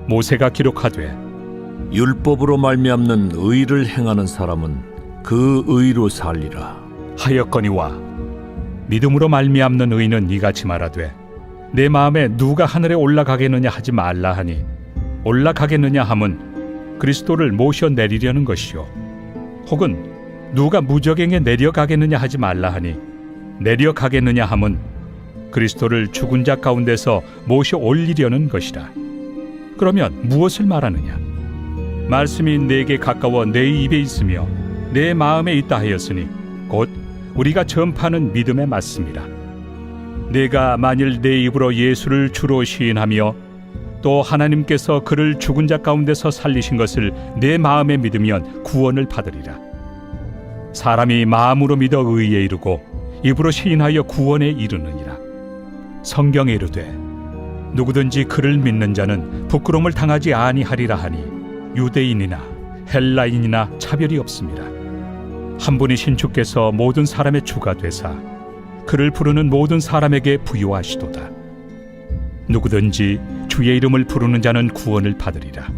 모세가 기록하되 율법으로 말미암는 의를 행하는 사람은 그 의로 살리라. 하였거니와 믿음으로 말미암는 의는 이같이 말하되 내 마음에 누가 하늘에 올라가겠느냐 하지 말라 하니 올라가겠느냐 함은 그리스도를 모셔 내리려는 것이요 혹은 누가 무저갱에 내려가겠느냐 하지 말라 하니 내려가겠느냐 함은 그리스도를 죽은 자 가운데서 모셔 올리려는 것이라. 그러면 무엇을 말하느냐? 말씀이 내게 가까워 내 입에 있으며 내 마음에 있다 하였으니 곧 우리가 전파하는 믿음의 말씀이라. 내가 만일 내 입으로 예수를 주로 시인하며 또 하나님께서 그를 죽은 자 가운데서 살리신 것을 내 마음에 믿으면 구원을 받으리라. 사람이 마음으로 믿어 의에 이르고 입으로 시인하여 구원에 이르느니라. 성경에 이르되 누구든지 그를 믿는 자는 부끄러움을 당하지 아니하리라 하니 유대인이나 헬라인이나 차별이 없습니다. 한 분이신 주께서 모든 사람의 주가 되사 그를 부르는 모든 사람에게 부요하시도다. 누구든지 주의 이름을 부르는 자는 구원을 받으리라.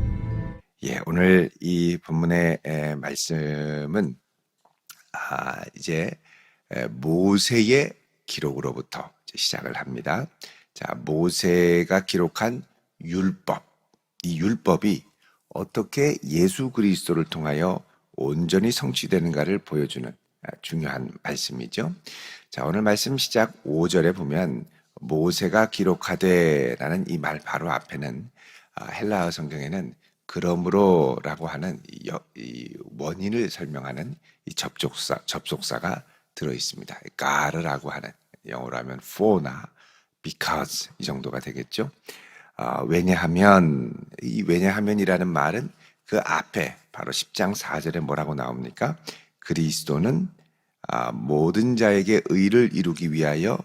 오늘 이 본문의 말씀은 이제 모세의 기록으로부터 시작을 합니다. 자, 모세가 기록한 율법, 이 율법이 어떻게 예수 그리스도를 통하여 온전히 성취되는가를 보여주는 중요한 말씀이죠. 자, 오늘 말씀 시작 5절에 보면 모세가 기록하되 라는 이 말 바로 앞에는 헬라어 성경에는 그러므로라고 하는 이 원인을 설명하는 이 접속사가 들어 있습니다. 가르라고 하는, 영어로 하면 for나 because 이 정도가 되겠죠. 왜냐하면, 이 왜냐하면이라는 말은 그 앞에 바로 10장 4절에 뭐라고 나옵니까? 그리스도는 모든 자에게 의를 이루기 위하여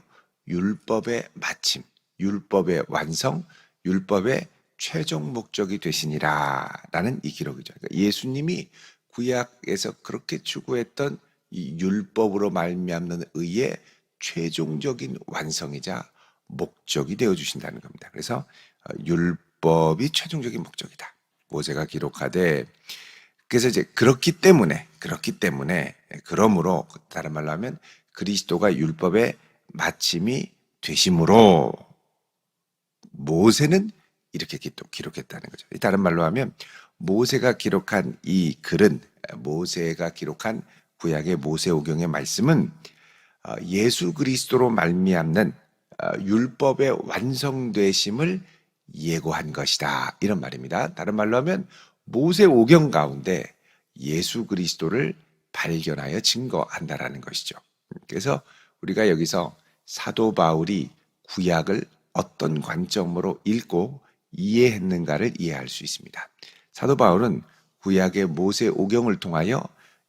율법의 마침, 율법의 완성, 율법의 최종 목적이 되시니라 라는 이 기록이죠. 그러니까 예수님이 구약에서 그렇게 추구했던 이 율법으로 말미암는 의의 최종적인 완성이자 목적이 되어주신다는 겁니다. 그래서 율법이 최종적인 목적이다. 모세가 기록하되, 그래서 이제 그렇기 때문에 그러므로 다른 말로 하면 그리스도가 율법의 마침이 되심으로 모세는 이렇게 기록했다는 거죠. 다른 말로 하면 모세가 기록한 이 글은, 모세가 기록한 구약의 모세오경의 말씀은 예수 그리스도로 말미암는 율법의 완성되심을 예고한 것이다, 이런 말입니다. 다른 말로 하면 모세오경 가운데 예수 그리스도를 발견하여 증거한다라는 것이죠. 그래서 우리가 여기서 사도 바울이 구약을 어떤 관점으로 읽고 이해했는가를 이해할 수 있습니다. 사도 바울은 구약의 모세오경을 통하여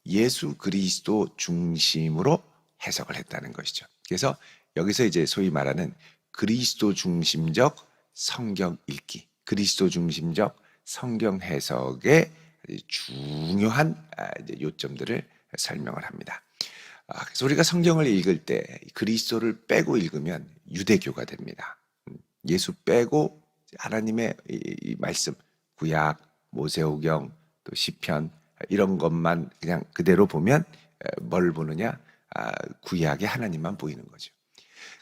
예수 그리스도 중심으로 해석을 했다는 것이죠. 그래서 여기서 이제 소위 말하는 그리스도 중심적 성경 읽기, 그리스도 중심적 성경 해석의 중요한 요점들을 설명을 합니다. 그래서 우리가 성경을 읽을 때 그리스도를 빼고 읽으면 유대교가 됩니다. 예수 빼고 하나님의 이 말씀, 구약, 모세오경, 또 시편 이런 것만 그냥 그대로 보면 뭘 보느냐? 구약의 하나님만 보이는 거죠.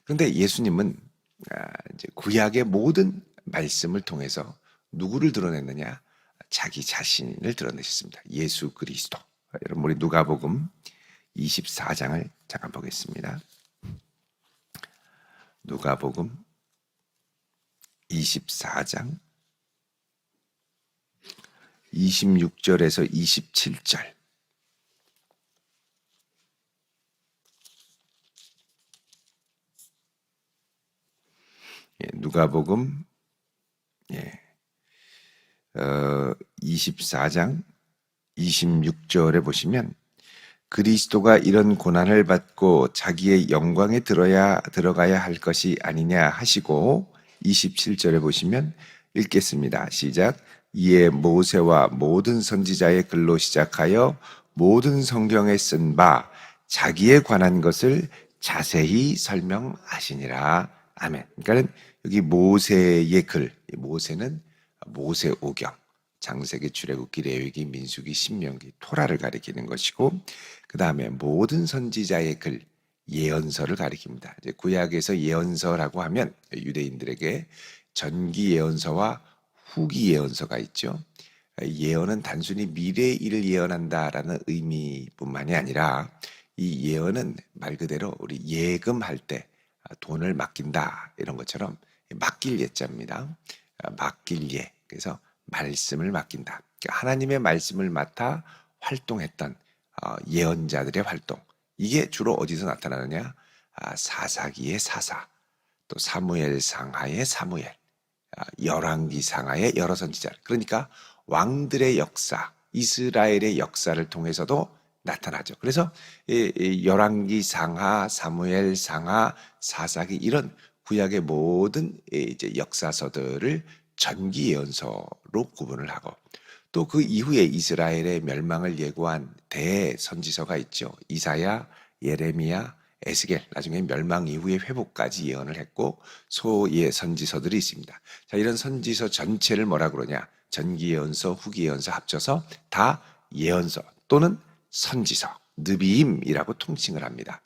그런데 예수님은 이제 구약의 모든 말씀을 통해서 누구를 드러냈느냐? 자기 자신을 드러내셨습니다. 예수 그리스도. 여러분, 우리 누가복음 24장을 잠깐 보겠습니다. 누가복음 24장 26절에서 27절. 누가복음 24장 26절에 보시면 그리스도가 이런 고난을 받고 자기의 영광에 들어가야 할 것이 아니냐 하시고, 27절에 보시면 읽겠습니다. 시작. 이에 모세와 모든 선지자의 글로 시작하여 모든 성경에 쓴 바 자기에 관한 것을 자세히 설명하시니라. 아멘. 그러니까 여기 모세의 글, 모세는 모세오경, 창세기, 출애굽기, 레위기, 민수기, 신명기, 토라를 가리키는 것이고, 그 다음에 모든 선지자의 글, 예언서를 가리킵니다. 이제 구약에서 예언서라고 하면 유대인들에게 전기 예언서와 후기 예언서가 있죠. 예언은 단순히 미래의 일을 예언한다라는 의미뿐만이 아니라 이 예언은 말 그대로 우리 예금할 때 돈을 맡긴다 이런 것처럼 맡길 예자입니다. 맡길 예. 그래서 말씀을 맡긴다. 그러니까 하나님의 말씀을 맡아 활동했던 예언자들의 활동. 이게 주로 어디서 나타나느냐? 사사기의 사사, 또 사무엘 상하의 사무엘, 열왕기 상하의 여러 선지자. 그러니까 왕들의 역사, 이스라엘의 역사를 통해서도 나타나죠. 그래서 열왕기 상하, 사무엘 상하, 사사기 이런 구약의 모든 이제 역사서들을 전기 예언서로 구분을 하고, 또 그 이후에 이스라엘의 멸망을 예고한 대선지서가 있죠. 이사야, 예레미야, 에스겔, 나중에 멸망 이후의 회복까지 예언을 했고 소예 선지서들이 있습니다. 자, 이런 선지서 전체를 뭐라 그러냐? 전기 예언서, 후기 예언서 합쳐서 다 예언서 또는 선지서, 느비임이라고 통칭을 합니다.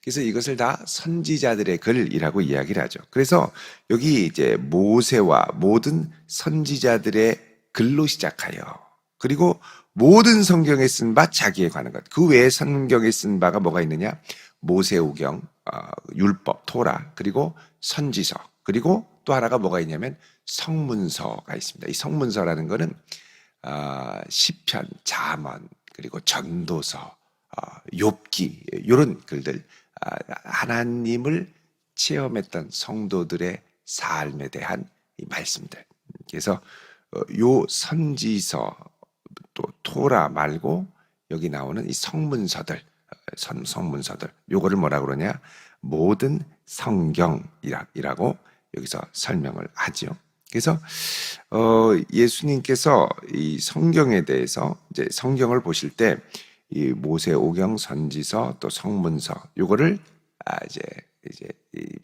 그래서 이것을 다 선지자들의 글이라고 이야기를 하죠. 그래서 여기 이제 모세와 모든 선지자들의 글로 시작하여, 그리고 모든 성경에 쓴 바 자기에 관한 것. 그 외에 성경에 쓴 바가 뭐가 있느냐? 모세오경, 율법, 토라, 그리고 선지서, 그리고 또 하나가 뭐가 있냐면 성문서가 있습니다. 이 성문서라는 거는 시편, 잠언, 그리고 전도서, 욥기 이런 글들, 하나님을 체험했던 성도들의 삶에 대한 이 말씀들. 그래서 요 선지서 또 토라 말고 여기 나오는 이 성문서들, 성문서들, 요거를 뭐라 그러냐? 모든 성경이라고 여기서 설명을 하죠. 그래서 예수님께서 이 성경에 대해서 이제 성경을 보실 때 이 모세오경, 선지서, 또 성문서 요거를 이제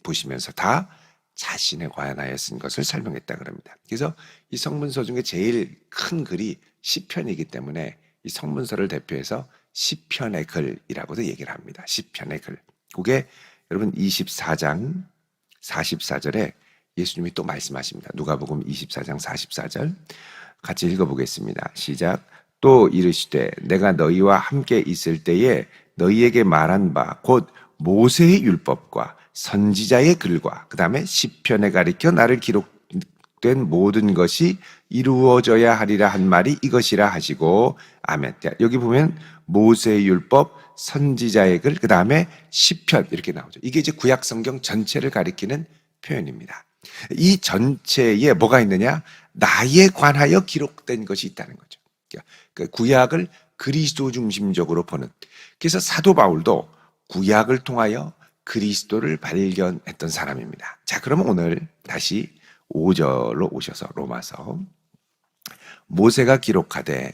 보시면서 다 자신에 관하여 쓴 것을 설명했다 그럽니다. 그래서 이 성문서 중에 제일 큰 글이 시편이기 때문에 이 성문서를 대표해서 시편의 글이라고도 얘기를 합니다. 시편의 글. 그게 여러분 24장 44절에 예수님이 또 말씀하십니다. 누가복음 24장 44절 같이 읽어보겠습니다. 시작. 또 이르시되 내가 너희와 함께 있을 때에 너희에게 말한 바 곧 모세의 율법과 선지자의 글과 그 다음에 시편에 가리켜 나를 기록된 모든 것이 이루어져야 하리라 한 말이 이것이라 하시고 아멘. 여기 보면 모세의 율법, 선지자의 글, 그 다음에 시편 이렇게 나오죠. 이게 이제 구약 성경 전체를 가리키는 표현입니다. 이 전체에 뭐가 있느냐? 나에 관하여 기록된 것이 있다는 거죠. 그 구약을 그리스도 중심적으로 보는. 그래서 사도 바울도 구약을 통하여 그리스도를 발견했던 사람입니다. 자, 그러면 오늘 다시 5절로 오셔서 로마서. 모세가 기록하되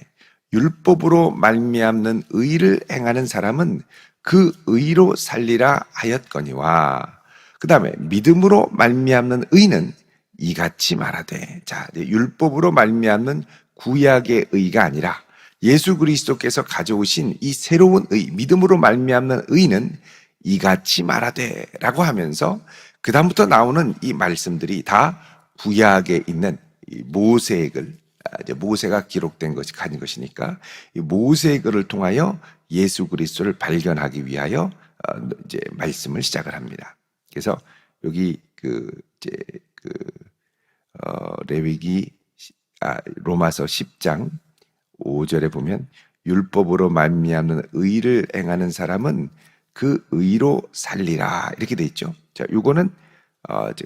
율법으로 말미암는 의를 행하는 사람은 그 의로 살리라 하였거니와, 그 다음에 믿음으로 말미암는 의는 이같이 말하되. 자, 율법으로 말미암는 구약의 의가 아니라 예수 그리스도께서 가져오신 이 새로운 의, 믿음으로 말미암는 의는 이같이 말하되 라고 하면서 그 다음부터 나오는 이 말씀들이 다 구약에 있는 이 모세의 글, 이제 모세가 기록된 것이 가진 것이니까 이 모세의 글을 통하여 예수 그리스도를 발견하기 위하여 이제 말씀을 시작을 합니다. 그래서 여기 레위기 로마서 10장 5절에 보면 율법으로 말미암는 의를 행하는 사람은 그 의로 살리라 이렇게 돼 있죠. 자, 요거는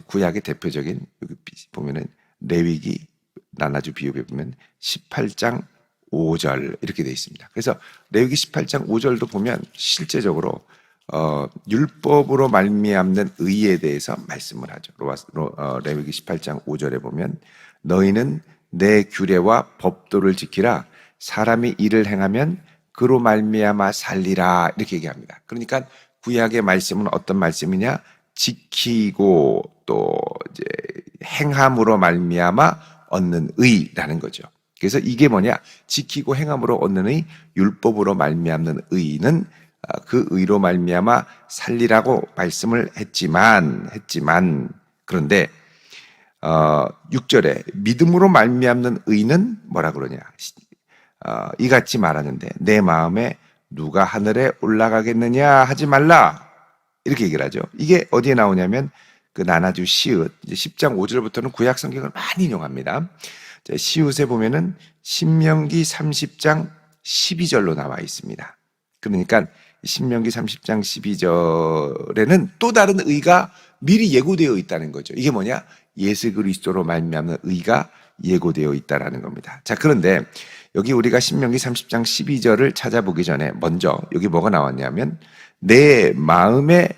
구약의 대표적인 여기 보면은 레위기 나눠주 비유에 보면 18장 5절 이렇게 돼 있습니다. 그래서 레위기 18장 5절도 보면 실제적으로 율법으로 말미암는 의에 대해서 말씀을 하죠. 레위기 18장 5절에 보면 너희는 내 규례와 법도를 지키라. 사람이 이를 행하면 그로 말미암아 살리라 이렇게 얘기합니다. 그러니까 구약의 말씀은 어떤 말씀이냐? 지키고 또 이제 행함으로 말미암아 얻는 의라는 거죠. 그래서 이게 뭐냐? 지키고 행함으로 얻는 의, 율법으로 말미암는 의는 그 의로 말미암아 살리라고 말씀을 했지만 그런데 6절에 믿음으로 말미암는 의는 뭐라 그러냐? 이같이 말하는데 내 마음에 누가 하늘에 올라가겠느냐 하지 말라. 이렇게 얘기를 하죠. 이게 어디에 나오냐면 그 나나주 시읒 10장 5절부터는 구약 성경을 많이 인용합니다. 시읒에 보면은 신명기 30장 12절로 나와 있습니다. 그러니까 신명기 30장 12절에는 또 다른 의가 미리 예고되어 있다는 거죠. 이게 뭐냐? 예수 그리스도로 말미암는 의가 예고되어 있다라는 겁니다. 자, 그런데 여기 우리가 신명기 30장 12절을 찾아보기 전에 먼저 여기 뭐가 나왔냐면 내 마음에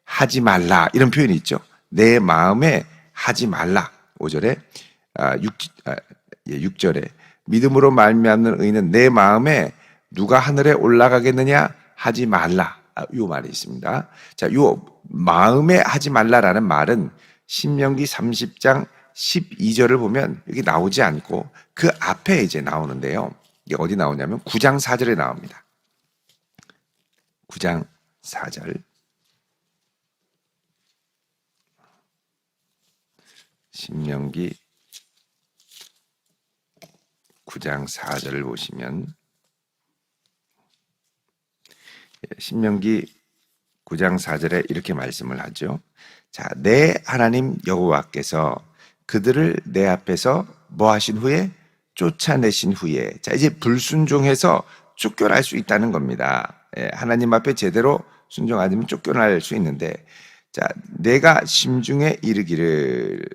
하지 말라 이런 표현이 있죠. 내 마음에 하지 말라. 5절에 6절에 믿음으로 말미암는 의는 내 마음에 누가 하늘에 올라가겠느냐 하지 말라. 요 말이 있습니다. 자, 요 마음에 하지 말라라는 말은 신명기 30장 12절을 보면 여기 나오지 않고 그 앞에 이제 나오는데요. 이게 어디 나오냐면 9장 4절에 나옵니다. 9장 4절. 신명기 9장 4절을 보시면 신명기 9장 4절에 이렇게 말씀을 하죠. 자, 내 하나님 여호와께서 그들을 내 앞에서 뭐 하신 후에 쫓아내신 후에 자 이제 불순종해서 쫓겨날 수 있다는 겁니다. 하나님 앞에 제대로 순종하면 쫓겨날 수 있는데 자 내가 심중에 이르기를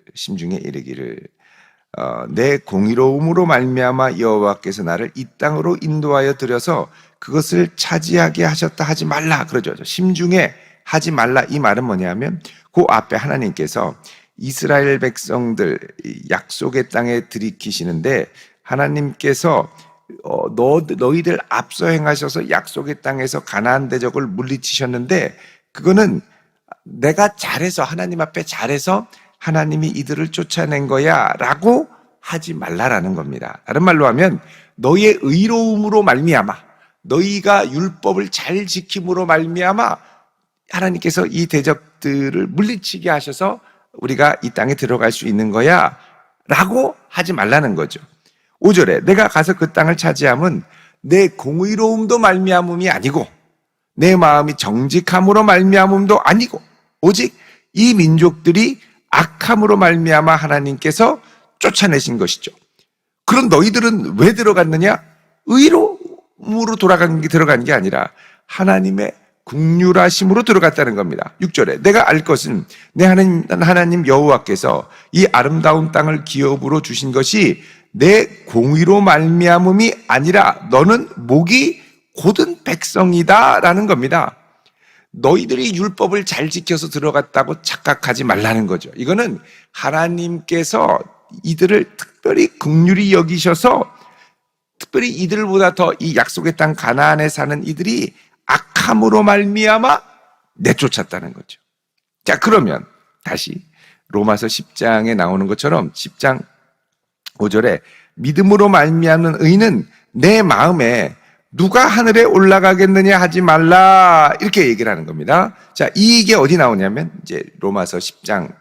내 공의로움으로 말미암아 여호와께서 나를 이 땅으로 인도하여 들여서 그것을 차지하게 하셨다 하지 말라 그러죠. 심중에 하지 말라 이 말은 뭐냐면 그 앞에 하나님께서 이스라엘 백성들 약속의 땅에 들이키시는데 하나님께서 너희들 앞서 행하셔서 약속의 땅에서 가나안 대적을 물리치셨는데 그거는 내가 잘해서 하나님 앞에 잘해서 하나님이 이들을 쫓아낸 거야 라고 하지 말라라는 겁니다. 다른 말로 하면 너희의 의로움으로 말미암아 너희가 율법을 잘 지킴으로 말미암아 하나님께서 이 대적들을 물리치게 하셔서 우리가 이 땅에 들어갈 수 있는 거야 라고 하지 말라는 거죠. 5절에 내가 가서 그 땅을 차지함은 내 공의로움도 말미암음이 아니고 내 마음이 정직함으로 말미암음도 아니고 오직 이 민족들이 악함으로 말미암아 하나님께서 쫓아내신 것이죠. 그런 너희들은 왜 들어갔느냐? 의로움으로 들어간 게 아니라 하나님의 긍휼하심으로 들어갔다는 겁니다. 6절에 내가 알 것은 내 하나님 여호와께서 이 아름다운 땅을 기업으로 주신 것이 내 공의로 말미암음이 아니라 너는 목이 곧은 백성이다라는 겁니다. 너희들이 율법을 잘 지켜서 들어갔다고 착각하지 말라는 거죠. 이거는 하나님께서 이들을 특별히 긍휼히 여기셔서 특별히 이들보다 더 이 약속의 땅 가나안에 사는 이들이 악함으로 말미암아 내쫓았다는 거죠. 자, 그러면 다시 로마서 10장에 나오는 것처럼 10장 5절에 믿음으로 말미암는 의는 내 마음에 누가 하늘에 올라가겠느냐 하지 말라 이렇게 얘기를 하는 겁니다. 자, 이게 어디 나오냐면 이제 로마서 10장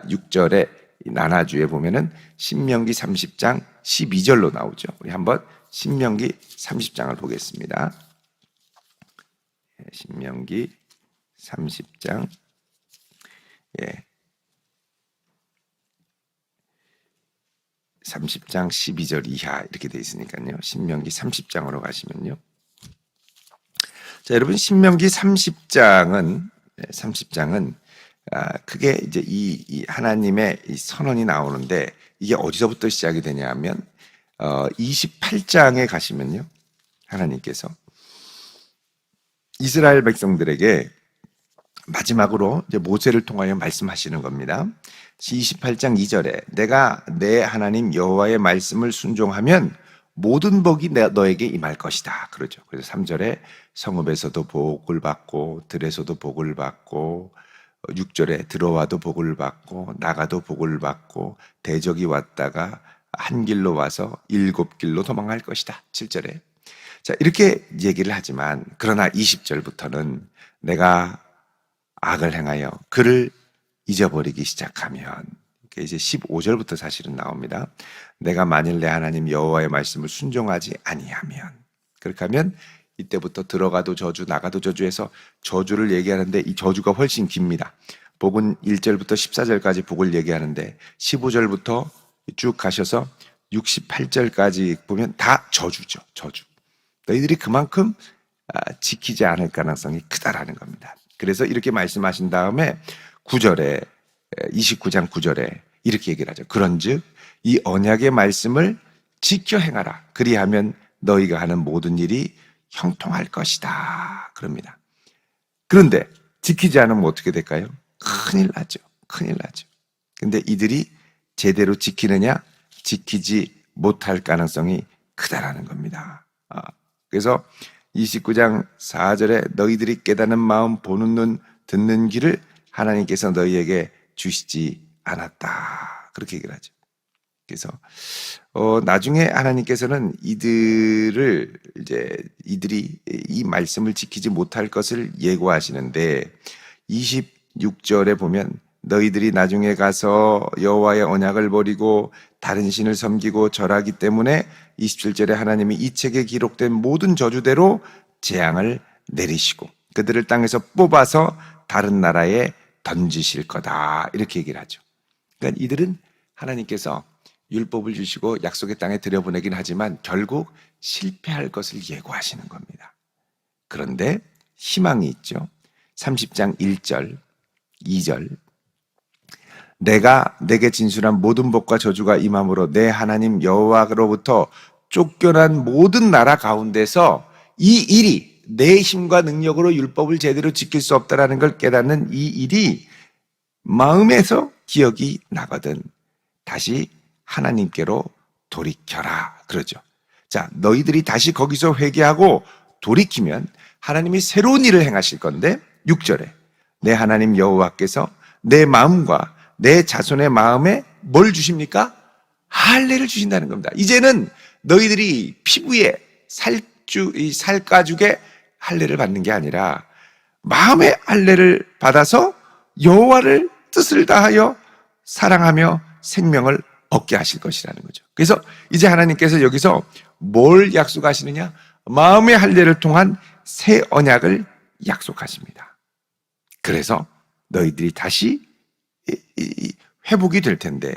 6절에 나나주에 보면은 신명기 30장 12절로 나오죠. 우리 한번 신명기 30장을 보겠습니다. 신명기 30장 30장 12절 이하 이렇게 돼 있으니까요. 신명기 30장으로 가시면요. 자, 여러분 신명기 30장은 그게 이제 이 하나님의 이 선언이 나오는데 이게 어디서부터 시작이 되냐면 28장에 가시면요. 하나님께서 이스라엘 백성들에게 마지막으로 이제 모세를 통하여 말씀하시는 겁니다. 28장 2절에 내가 내 하나님 여호와의 말씀을 순종하면 모든 복이 너에게 임할 것이다. 그러죠. 그래서 3절에 성읍에서도 복을 받고 들에서도 복을 받고 6절에 들어와도 복을 받고 나가도 복을 받고 대적이 왔다가 한 길로 와서 7길로 도망갈 것이다. 7절에. 자, 이렇게 얘기를 하지만 그러나 20절부터는 내가 악을 행하여 그를 잊어버리기 시작하면, 이제 15절부터 사실은 나옵니다. 내가 만일 내 하나님 여호와의 말씀을 순종하지 아니하면, 그렇게 하면 이때부터 들어가도 저주 나가도 저주해서 저주를 얘기하는데 이 저주가 훨씬 깁니다. 복은 1절부터 14절까지 복을 얘기하는데 15절부터 쭉 가셔서 68절까지 보면 다 저주죠. 저주. 너희들이 그만큼 지키지 않을 가능성이 크다라는 겁니다. 그래서 이렇게 말씀하신 다음에 9절에 29장 9절에 이렇게 얘기를 하죠. 그런즉 이 언약의 말씀을 지켜 행하라. 그리하면 너희가 하는 모든 일이 형통할 것이다. 그럽니다. 그런데 지키지 않으면 어떻게 될까요? 큰일 나죠. 큰일 나죠. 근데 이들이 제대로 지키느냐? 지키지 못할 가능성이 크다라는 겁니다. 그래서 29장 4절에 너희들이 깨닫는 마음, 보는 눈, 듣는 귀를 하나님께서 너희에게 주시지 않았다. 그렇게 얘기를 하죠. 그래서 나중에 하나님께서는 이들이 이 말씀을 지키지 못할 것을 예고하시는데 26절에 보면 너희들이 나중에 가서 여호와의 언약을 버리고 다른 신을 섬기고 절하기 때문에 27절에 하나님이 이 책에 기록된 모든 저주대로 재앙을 내리시고 그들을 땅에서 뽑아서 다른 나라에 던지실 거다. 이렇게 얘기를 하죠. 그러니까 이들은 하나님께서 율법을 주시고 약속의 땅에 들여보내긴 하지만 결국 실패할 것을 예고하시는 겁니다. 그런데 희망이 있죠. 30장 1절, 2절 내가 내게 진술한 모든 복과 저주가 임함으로 내 하나님 여호와로부터 쫓겨난 모든 나라 가운데서 이 일이 내 힘과 능력으로 율법을 제대로 지킬 수 없다라는 걸 깨닫는 이 일이 마음에서 기억이 나거든 다시 하나님께로 돌이켜라 그러죠. 자, 너희들이 다시 거기서 회개하고 돌이키면 하나님이 새로운 일을 행하실 건데 6절에 내 하나님 여호와께서 내 마음과 내 자손의 마음에 뭘 주십니까? 할례를 주신다는 겁니다. 이제는 너희들이 피부에 살가죽에 할례를 받는 게 아니라 마음의 할례를 받아서 여호와를 뜻을 다하여 사랑하며 생명을 얻게 하실 것이라는 거죠. 그래서 이제 하나님께서 여기서 뭘 약속하시느냐? 마음의 할례를 통한 새 언약을 약속하십니다. 그래서 너희들이 다시 회복이 될 텐데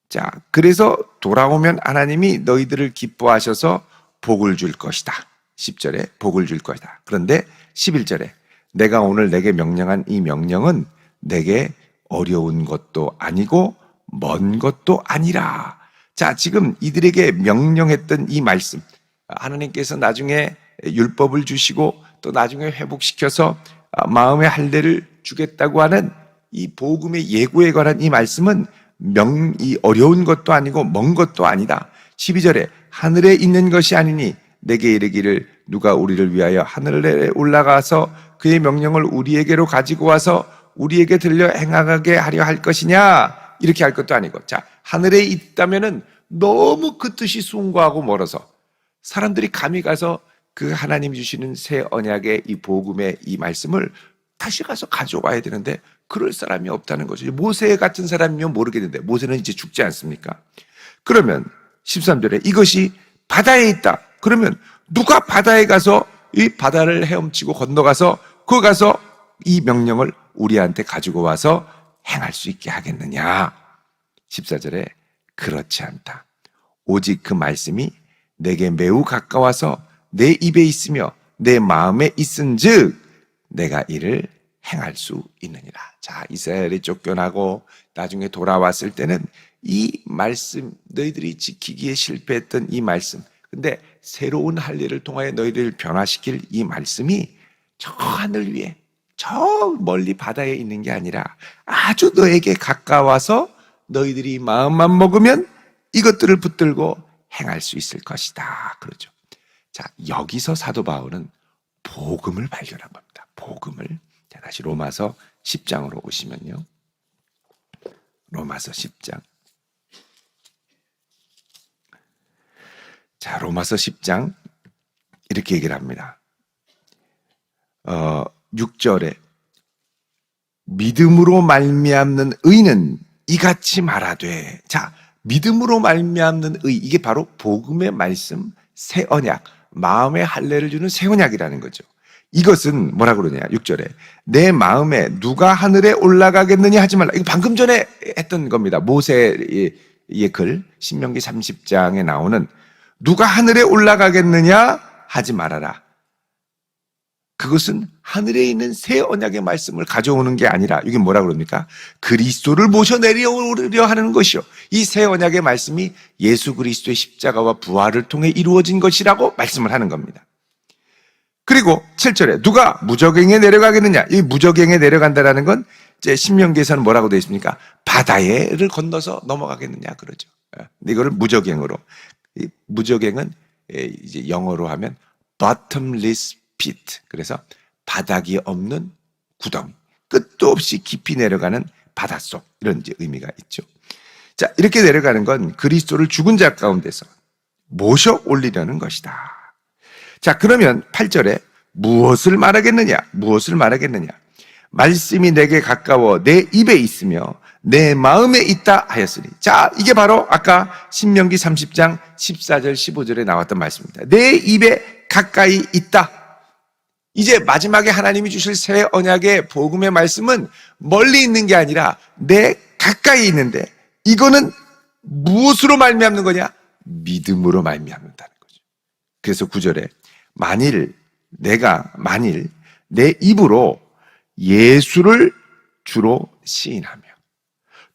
자, 그래서 돌아오면 하나님이 너희들을 기뻐하셔서 복을 줄 것이다. 10절에 복을 줄 것이다. 그런데 11절에 내가 오늘 내게 명령한 이 명령은 내게 어려운 것도 아니고 먼 것도 아니라. 자, 지금 이들에게 명령했던 이 말씀, 하나님께서 나중에 율법을 주시고 또 나중에 회복시켜서 마음의 할례를 주겠다고 하는 이 복음의 예고에 관한 이 말씀은 이 어려운 것도 아니고 먼 것도 아니다. 12절에 하늘에 있는 것이 아니니 내게 이르기를 누가 우리를 위하여 하늘에 올라가서 그의 명령을 우리에게로 가지고 와서 우리에게 들려 행하게 하려 할 것이냐, 이렇게 할 것도 아니고. 자, 하늘에 있다면은 너무 그 뜻이 숭고하고 멀어서 사람들이 감히 가서 그 하나님 주시는 새 언약의 이 복음의 이 말씀을 다시 가서 가져와야 되는데 그럴 사람이 없다는 거죠. 모세 같은 사람이면 모르겠는데 모세는 이제 죽지 않습니까? 그러면 13절에 이것이 바다에 있다. 그러면 누가 바다에 가서 이 바다를 헤엄치고 건너가서 그 가서 이 명령을 우리한테 가지고 와서 행할 수 있게 하겠느냐? 14절에 그렇지 않다. 오직 그 말씀이 내게 매우 가까워서 내 입에 있으며 내 마음에 있은즉 내가 이를 행할 수 있느니라. 자, 이스라엘이 쫓겨나고 나중에 돌아왔을 때는 이 말씀, 너희들이 지키기에 실패했던 이 말씀, 근데 새로운 할례를 통하여 너희들을 변화시킬 이 말씀이 저 하늘 위에 저 멀리 바다에 있는 게 아니라 아주 너에게 가까워서 너희들이 마음만 먹으면 이것들을 붙들고 행할 수 있을 것이다. 그러죠. 자, 여기서 사도 바울은 복음을 발견한 겁니다. 복음을. 자, 다시 로마서 10장으로 오시면요. 로마서 10장. 자, 로마서 10장 이렇게 얘기를 합니다. 6절에 믿음으로 말미암는 의는 이같이 말하되, 자, 믿음으로 말미암는 의, 이게 바로 복음의 말씀, 새 언약, 마음의 할례를 주는 새 언약이라는 거죠. 이것은 뭐라 그러냐, 6절에 내 마음에 누가 하늘에 올라가겠느냐 하지 말라. 이거 방금 전에 했던 겁니다. 모세의 글 신명기 30장에 나오는 누가 하늘에 올라가겠느냐 하지 말아라. 그것은 하늘에 있는 새 언약의 말씀을 가져오는 게 아니라, 이게 뭐라 그럽니까? 그리스도를 모셔 내려오려 하는 것이요, 이 새 언약의 말씀이 예수 그리스도의 십자가와 부활을 통해 이루어진 것이라고 말씀을 하는 겁니다. 그리고 7절에 누가 무저갱에 내려가겠느냐. 이 무저갱에 내려간다라는 건 이제 신명기에서는 뭐라고 되어 있습니까? 바다를 건너서 넘어가겠느냐 그러죠. 이거를 무저갱으로, 무저갱은 이제 영어로 하면 bottomless pit, 그래서 바닥이 없는 구덩이, 끝도 없이 깊이 내려가는 바닷속, 이런 이제 의미가 있죠. 자, 이렇게 내려가는 건 그리스도를 죽은 자 가운데서 모셔 올리려는 것이다. 자, 그러면 8절에 무엇을 말하겠느냐? 무엇을 말하겠느냐? 말씀이 내게 가까워 내 입에 있으며 내 마음에 있다 하였으니. 자, 이게 바로 아까 신명기 30장 14절 15절에 나왔던 말씀입니다. 내 입에 가까이 있다. 이제 마지막에 하나님이 주실 새 언약의 복음의 말씀은 멀리 있는 게 아니라 내 가까이 있는데, 이거는 무엇으로 말미암는 거냐? 믿음으로 말미암는다는 거죠. 그래서 9절에 만일 내 입으로 예수를 주로 시인하며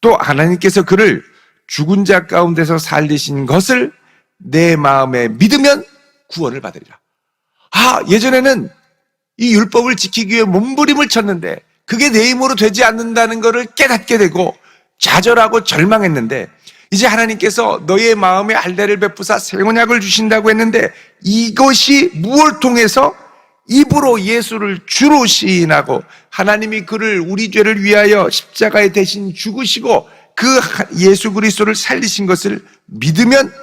또 하나님께서 그를 죽은 자 가운데서 살리신 것을 내 마음에 믿으면 구원을 받으리라. 예전에는 이 율법을 지키기 위해 몸부림을 쳤는데 그게 내 힘으로 되지 않는다는 것을 깨닫게 되고 좌절하고 절망했는데, 이제 하나님께서 너의 마음에 할례를 베푸사 새 언약을 주신다고 했는데, 이것이 무엇을 통해서? 입으로 예수를 주로 시인하고 하나님이 그를 우리 죄를 위하여 십자가에 대신 죽으시고 그 예수 그리스도를 살리신 것을 믿으면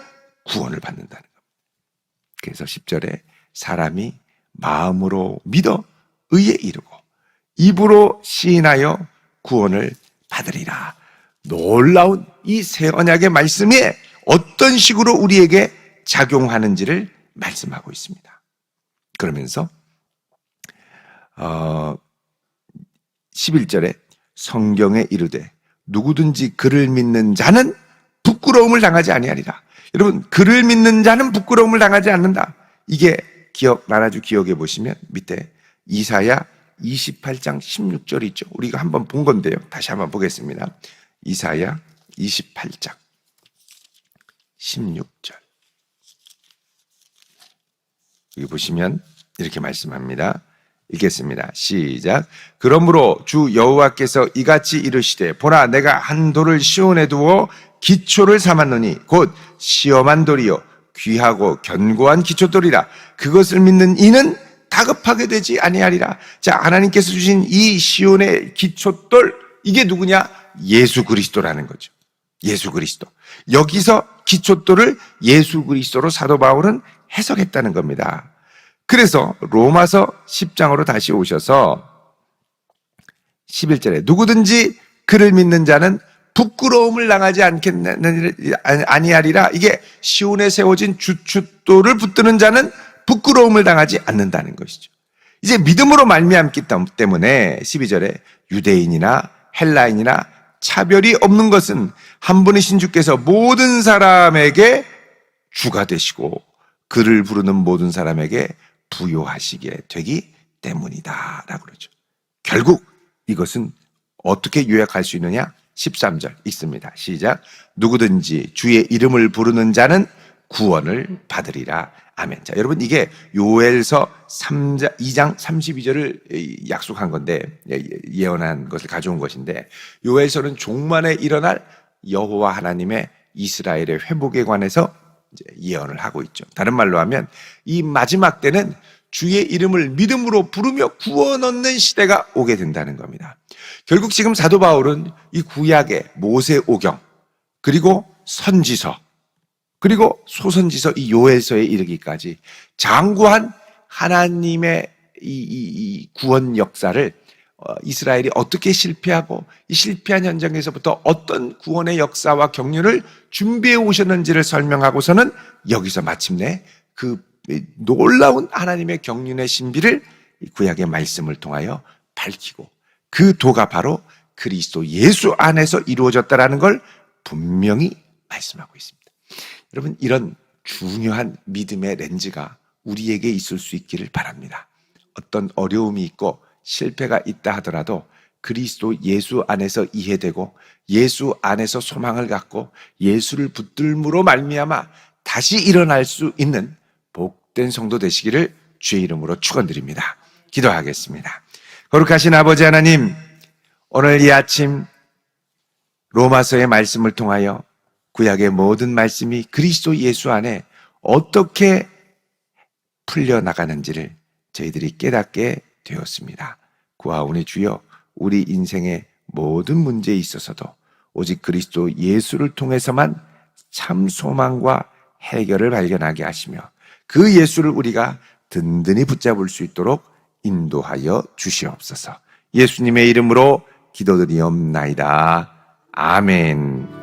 구원을 받는다는 겁니다. 그래서 10절에 사람이 마음으로 믿어 의에 이르고 입으로 시인하여 구원을 받으리라. 놀라운 이 새 언약의 말씀이 어떤 식으로 우리에게 작용하는지를 말씀하고 있습니다. 그러면서 11절에 성경에 이르되 누구든지 그를 믿는 자는 부끄러움을 당하지 아니하리라. 여러분, 그를 믿는 자는 부끄러움을 당하지 않는다. 이게 나라주 기억해 보시면 밑에 이사야 28장 16절이 있죠. 우리가 한번 본 건데요. 다시 한번 보겠습니다. 이사야 28장 16절. 여기 보시면 이렇게 말씀합니다. 읽겠습니다. 시작. 그러므로 주 여호와께서 이같이 이르시되 보라, 내가 한 돌을 시온에 두어 기초를 삼았노니 곧 시험한 돌이요 귀하고 견고한 기초돌이라. 그것을 믿는 이는 다급하게 되지 아니하리라. 자, 하나님께서 주신 이 시온의 기초돌, 이게 누구냐? 예수 그리스도라는 거죠. 예수 그리스도. 여기서 기초돌을 예수 그리스도로 사도 바울은 해석했다는 겁니다. 그래서 로마서 10장으로 다시 오셔서 11절에 누구든지 그를 믿는 자는 부끄러움을 당하지 아니하리라. 이게 시온에 세워진 주춧돌을 붙드는 자는 부끄러움을 당하지 않는다는 것이죠. 이제 믿음으로 말미암기 때문에 12절에 유대인이나 헬라인이나 차별이 없는 것은 한 분이신 주께서 모든 사람에게 주가 되시고 그를 부르는 모든 사람에게 부요하시게 되기 때문이다 라고 그러죠. 결국 이것은 어떻게 요약할 수 있느냐? 13절 읽습니다. 시작. 누구든지 주의 이름을 부르는 자는 구원을 받으리라. 아멘. 자, 여러분, 이게 요엘서 2장 32절을 약속한 건데, 예언한 것을 가져온 것인데, 요엘서는 종말에 일어날 여호와 하나님의 이스라엘의 회복에 관해서 이제 예언을 하고 있죠. 다른 말로 하면 이 마지막 때는 주의 이름을 믿음으로 부르며 구원 얻는 시대가 오게 된다는 겁니다. 결국 지금 사도 바울은 이 구약의 모세오경 그리고 선지서, 그리고 소선지서 이 요엘서에 이르기까지 장구한 하나님의 이 구원 역사를 이스라엘이 어떻게 실패하고 이 실패한 현장에서부터 어떤 구원의 역사와 경륜을 준비해 오셨는지를 설명하고서는 여기서 마침내 그 놀라운 하나님의 경륜의 신비를 구약의 말씀을 통하여 밝히고 그 도가 바로 그리스도 예수 안에서 이루어졌다라는 걸 분명히 말씀하고 있습니다. 여러분, 이런 중요한 믿음의 렌즈가 우리에게 있을 수 있기를 바랍니다. 어떤 어려움이 있고 실패가 있다 하더라도 그리스도 예수 안에서 이해되고 예수 안에서 소망을 갖고 예수를 붙들므로 말미암아 다시 일어날 수 있는 복된 성도 되시기를 주의 이름으로 축원드립니다. 기도하겠습니다. 거룩하신 아버지 하나님, 오늘 이 아침 로마서의 말씀을 통하여 구약의 모든 말씀이 그리스도 예수 안에 어떻게 풀려나가는지를 저희들이 깨닫게 되었습니다. 구하오니 주여, 우리 인생의 모든 문제에 있어서도 오직 그리스도 예수를 통해서만 참 소망과 해결을 발견하게 하시며 그 예수를 우리가 든든히 붙잡을 수 있도록 인도하여 주시옵소서. 예수님의 이름으로 기도드리옵나이다. 아멘.